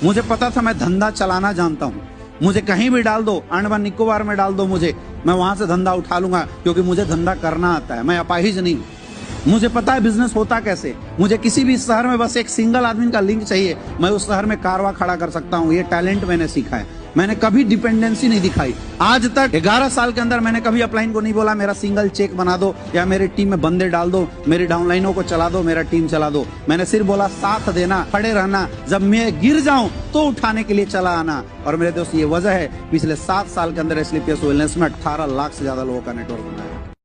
मुझे पता था मैं धंधा चलाना जानता हूँ। मुझे कहीं भी डाल दो, अंडमान निकोबार में डाल दो मुझे, मैं वहां से धंधा उठा लूंगा, क्योंकि मुझे धंधा करना आता है। मैं अपाहिज नहीं हूँ, मुझे पता है बिजनेस होता कैसे। मुझे किसी भी शहर में बस एक सिंगल आदमी का लिंक चाहिए, मैं उस शहर में कारवा खड़ा कर सकता हूँ। ये टैलेंट मैंने सीखा है। मैंने कभी डिपेंडेंसी नहीं दिखाई। आज तक 11 साल के अंदर मैंने कभी अपलाइन को नहीं बोला मेरा सिंगल चेक बना दो, या मेरे टीम में बंदे डाल दो, मेरी डाउनलाइनों को चला दो, मेरा टीम चला दो। मैंने सिर्फ बोला साथ देना, खड़े रहना, जब मैं गिर जाऊं तो उठाने के लिए चला आना। और मेरे दोस्त ये वजह है पिछले 7 साल के अंदर स्लीपियस वेलनेस में 18 लाख से ज्यादा लोगों का नेटवर्क बनाया।